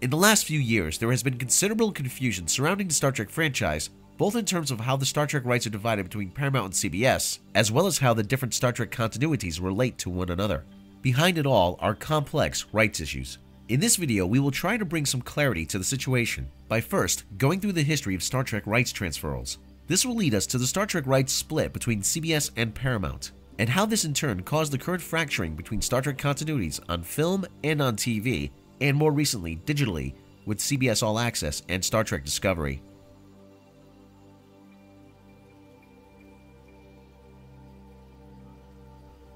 In the last few years, there has been considerable confusion surrounding the Star Trek franchise, both in terms of how the Star Trek rights are divided between Paramount and CBS, as well as how the different Star Trek continuities relate to one another. Behind it all are complex rights issues. In this video, we will try to bring some clarity to the situation by first going through the history of Star Trek rights transfers. This will lead us to the Star Trek rights split between CBS and Paramount, and how this in turn caused the current fracturing between Star Trek continuities on film and on TV, and more recently digitally with CBS All Access and Star Trek Discovery.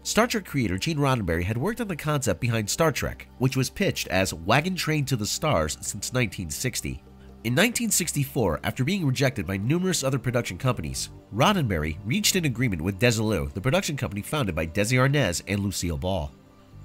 Star Trek creator Gene Roddenberry had worked on the concept behind Star Trek, which was pitched as Wagon Train to the Stars since 1960. In 1964, after being rejected by numerous other production companies, Roddenberry reached an agreement with Desilu, the production company founded by Desi Arnaz and Lucille Ball.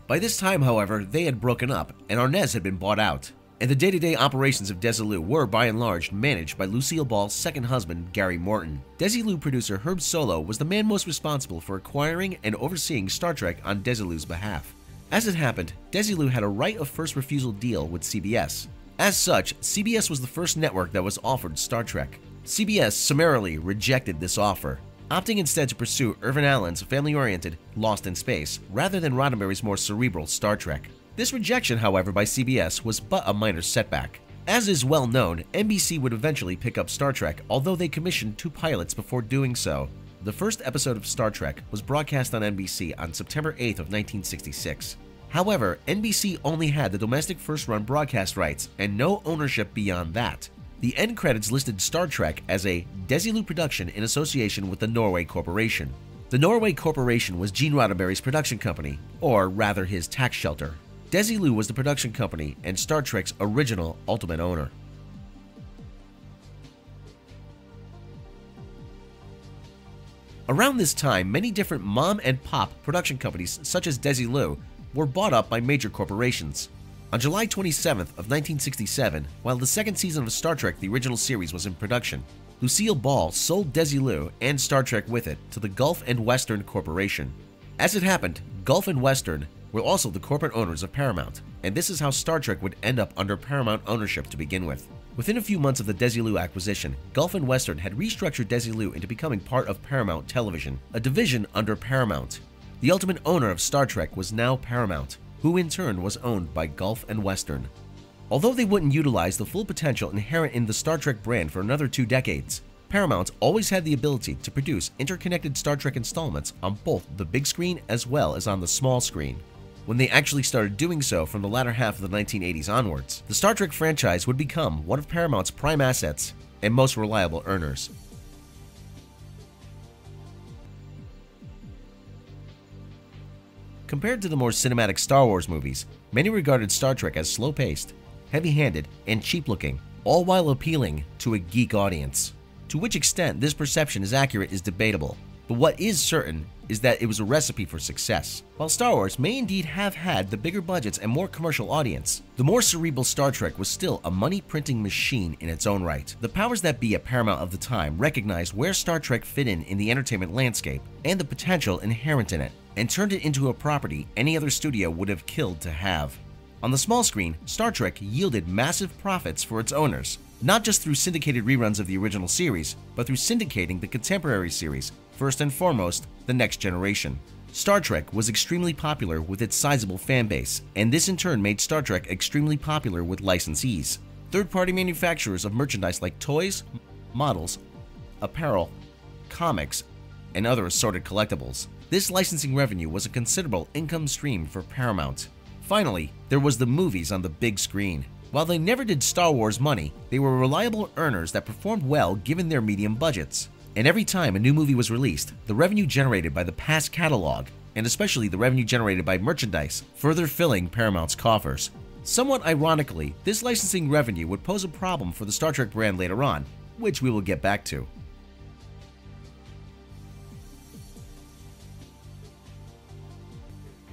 By this time, however, they had broken up and Arnaz had been bought out, and the day-to-day operations of Desilu were by and large managed by Lucille Ball's second husband, Gary Morton. Desilu producer Herb Solow was the man most responsible for acquiring and overseeing Star Trek on Desilu's behalf. As it happened, Desilu had a right of first refusal deal with CBS. As such, CBS was the first network that was offered Star Trek. CBS summarily rejected this offer, opting instead to pursue Irvin Allen's family-oriented Lost in Space rather than Roddenberry's more cerebral Star Trek. This rejection, however, by CBS was but a minor setback. As is well known, NBC would eventually pick up Star Trek, although they commissioned 2 pilots before doing so. The first episode of Star Trek was broadcast on NBC on September 8th of 1966. However, NBC only had the domestic first-run broadcast rights and no ownership beyond that. The end credits listed Star Trek as a Desilu production in association with the Norway Corporation. The Norway Corporation was Gene Roddenberry's production company, or rather his tax shelter. Desilu was the production company and Star Trek's original ultimate owner. Around this time, many different mom and pop production companies such as Desilu were bought up by major corporations. On July 27th of 1967, while the second season of Star Trek the original series was in production, Lucille Ball sold Desilu and Star Trek with it to the GULF+WESTERN Corporation. As it happened, GULF+WESTERN were also the corporate owners of Paramount, and this is how Star Trek would end up under Paramount ownership to begin with. Within a few months of the Desilu acquisition, GULF+WESTERN had restructured Desilu into becoming part of Paramount Television, a division under Paramount. The ultimate owner of Star Trek was now Paramount, who in turn was owned by GULF+WESTERN. Although they wouldn't utilize the full potential inherent in the Star Trek brand for another 2 decades, Paramount always had the ability to produce interconnected Star Trek installments on both the big screen as well as on the small screen. When they actually started doing so from the latter half of the 1980s onwards, the Star Trek franchise would become one of Paramount's prime assets and most reliable earners. Compared to the more cinematic Star Wars movies, many regarded Star Trek as slow-paced, heavy-handed, and cheap-looking, all while appealing to a geek audience. To which extent this perception is accurate is debatable, but what is certain is that it was a recipe for success. While Star Wars may indeed have had the bigger budgets and more commercial audience, the more cerebral Star Trek was still a money-printing machine in its own right. The powers that be at Paramount of the time recognized where Star Trek fit in the entertainment landscape and the potential inherent in it, and turned it into a property any other studio would have killed to have. On the small screen, Star Trek yielded massive profits for its owners, not just through syndicated reruns of the original series, but through syndicating the contemporary series, first and foremost, The Next Generation. Star Trek was extremely popular with its sizable fan base, and this in turn made Star Trek extremely popular with licensees, third-party manufacturers of merchandise like toys, models, apparel, comics, and other assorted collectibles. This licensing revenue was a considerable income stream for Paramount. Finally, there was the movies on the big screen. While they never did Star Wars money, they were reliable earners that performed well given their medium budgets. And every time a new movie was released, the revenue generated by the past catalog, and especially the revenue generated by merchandise, further filling Paramount's coffers. Somewhat ironically, this licensing revenue would pose a problem for the Star Trek brand later on, which we will get back to.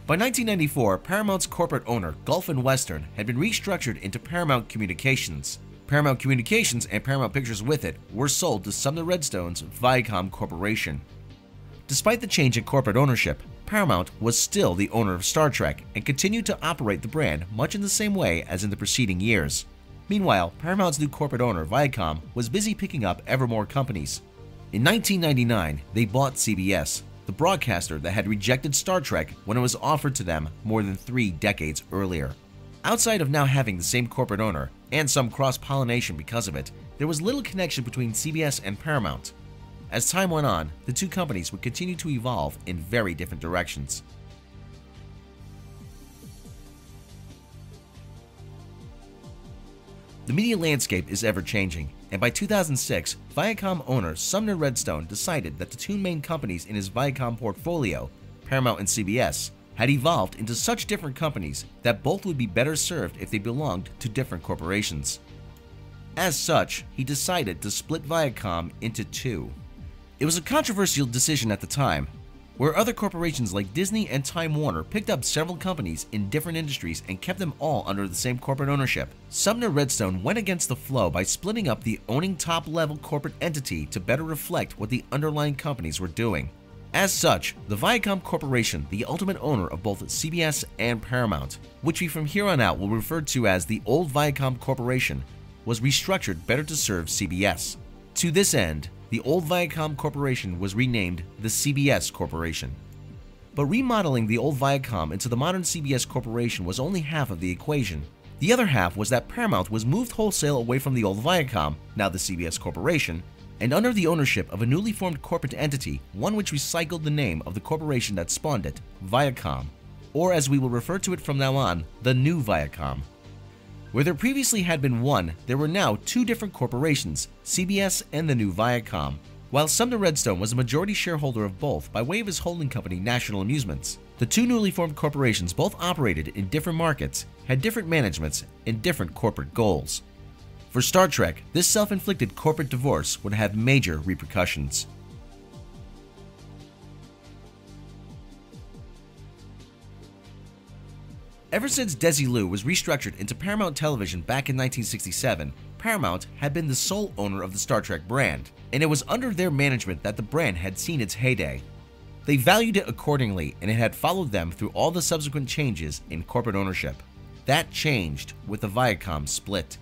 By 1994, Paramount's corporate owner, GULF+WESTERN, had been restructured into Paramount Communications. Paramount Communications and Paramount Pictures with it were sold to Sumner Redstone's Viacom Corporation. Despite the change in corporate ownership, Paramount was still the owner of Star Trek and continued to operate the brand much in the same way as in the preceding years. Meanwhile, Paramount's new corporate owner, Viacom, was busy picking up ever more companies. In 1999, they bought CBS, the broadcaster that had rejected Star Trek when it was offered to them more than 3 decades earlier. Outside of now having the same corporate owner, and some cross-pollination because of it, there was little connection between CBS and Paramount. As time went on, the two companies would continue to evolve in very different directions. The media landscape is ever-changing, and by 2006, Viacom owner Sumner Redstone decided that the two main companies in his Viacom portfolio, Paramount and CBS, had evolved into such different companies that both would be better served if they belonged to different corporations. As such, he decided to split Viacom into two. It was a controversial decision at the time, where other corporations like Disney and Time Warner picked up several companies in different industries and kept them all under the same corporate ownership. Sumner Redstone went against the flow by splitting up the owning top-level corporate entity to better reflect what the underlying companies were doing. As such, the Viacom Corporation, the ultimate owner of both CBS and Paramount, which we from here on out will refer to as the old Viacom Corporation, was restructured better to serve CBS. To this end, the old Viacom Corporation was renamed the CBS Corporation. But remodeling the old Viacom into the modern CBS Corporation was only half of the equation. The other half was that Paramount was moved wholesale away from the old Viacom, now the CBS Corporation, and under the ownership of a newly formed corporate entity, one which recycled the name of the corporation that spawned it, Viacom, or as we will refer to it from now on, the new Viacom. Where there previously had been one, there were now two different corporations, CBS and the new Viacom. While Sumner Redstone was a majority shareholder of both by way of his holding company National Amusements, the two newly formed corporations both operated in different markets, had different managements, and different corporate goals. For Star Trek, this self-inflicted corporate divorce would have major repercussions. Ever since Desilu was restructured into Paramount Television back in 1967, Paramount had been the sole owner of the Star Trek brand, and it was under their management that the brand had seen its heyday. They valued it accordingly, and it had followed them through all the subsequent changes in corporate ownership. That changed with the Viacom split.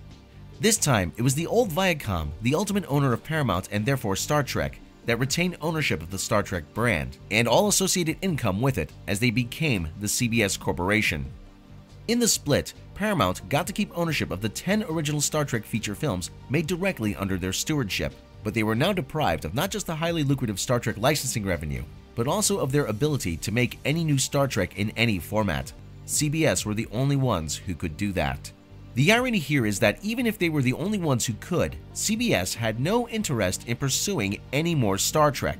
This time, it was the old Viacom, the ultimate owner of Paramount and therefore Star Trek, that retained ownership of the Star Trek brand, and all associated income with it as they became the CBS Corporation. In the split, Paramount got to keep ownership of the 10 original Star Trek feature films made directly under their stewardship, but they were now deprived of not just the highly lucrative Star Trek licensing revenue, but also of their ability to make any new Star Trek in any format. CBS were the only ones who could do that. The irony here is that even if they were the only ones who could, CBS had no interest in pursuing any more Star Trek.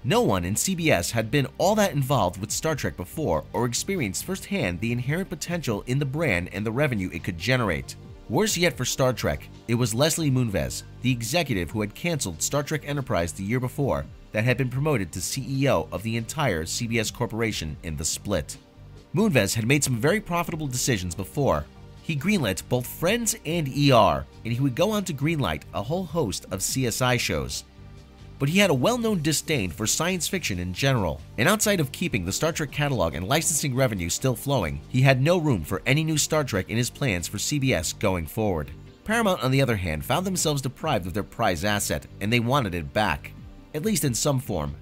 No one in CBS had been all that involved with Star Trek before or experienced firsthand the inherent potential in the brand and the revenue it could generate. Worse yet for Star Trek, it was Leslie Moonves, the executive who had canceled Star Trek Enterprise the year before, that had been promoted to CEO of the entire CBS Corporation in the split. Moonves had made some very profitable decisions before. He greenlit both Friends and ER, and he would go on to greenlight a whole host of CSI shows. But he had a well-known disdain for science fiction in general, and outside of keeping the Star Trek catalog and licensing revenue still flowing, he had no room for any new Star Trek in his plans for CBS going forward. Paramount, on the other hand, found themselves deprived of their prize asset, and they wanted it back, at least in some form.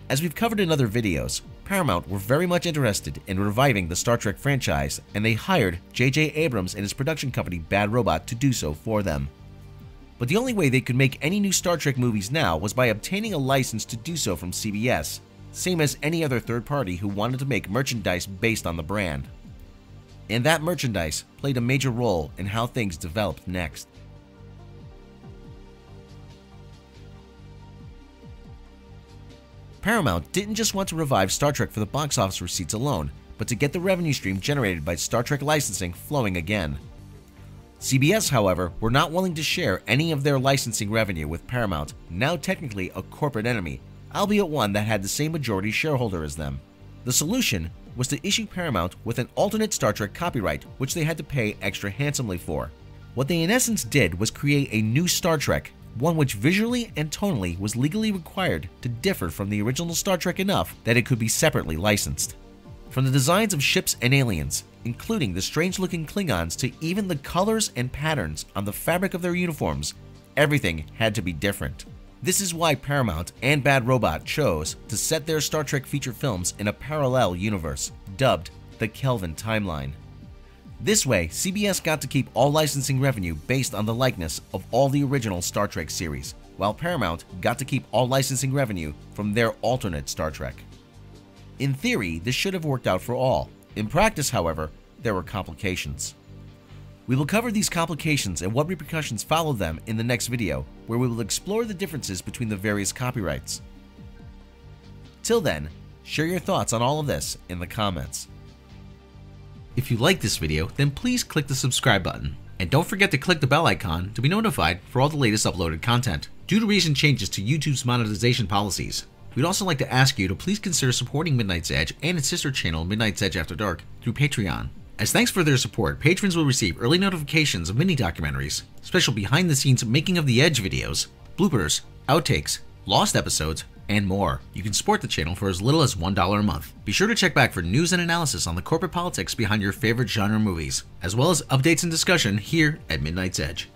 As we've covered in other videos, Paramount were very much interested in reviving the Star Trek franchise, and they hired J.J. Abrams and his production company Bad Robot to do so for them. But the only way they could make any new Star Trek movies now was by obtaining a license to do so from CBS, same as any other third party who wanted to make merchandise based on the brand. And that merchandise played a major role in how things developed next. Paramount didn't just want to revive Star Trek for the box office receipts alone, but to get the revenue stream generated by Star Trek licensing flowing again. CBS, however, were not willing to share any of their licensing revenue with Paramount, now technically a corporate enemy, albeit one that had the same majority shareholder as them. The solution was to issue Paramount with an alternate Star Trek copyright, which they had to pay extra handsomely for. What they in essence did was create a new Star Trek, one which visually and tonally was legally required to differ from the original Star Trek enough that it could be separately licensed. From the designs of ships and aliens, including the strange-looking Klingons, to even the colors and patterns on the fabric of their uniforms, everything had to be different. This is why Paramount and Bad Robot chose to set their Star Trek feature films in a parallel universe, dubbed the Kelvin Timeline. This way, CBS got to keep all licensing revenue based on the likeness of all the original Star Trek series, while Paramount got to keep all licensing revenue from their alternate Star Trek. In theory, this should have worked out for all. In practice, however, there were complications. We will cover these complications and what repercussions followed them in the next video, where we will explore the differences between the various copyrights. Till then, share your thoughts on all of this in the comments. If you like this video, then please click the subscribe button. And don't forget to click the bell icon to be notified for all the latest uploaded content. Due to recent changes to YouTube's monetization policies, we'd also like to ask you to please consider supporting Midnight's Edge and its sister channel Midnight's Edge After Dark through Patreon. As thanks for their support, patrons will receive early notifications of mini-documentaries, special behind-the-scenes making of the Edge videos, bloopers, outtakes, lost episodes, and more. You can support the channel for as little as $1 a month. Be sure to check back for news and analysis on the corporate politics behind your favorite genre movies, as well as updates and discussion here at Midnight's Edge.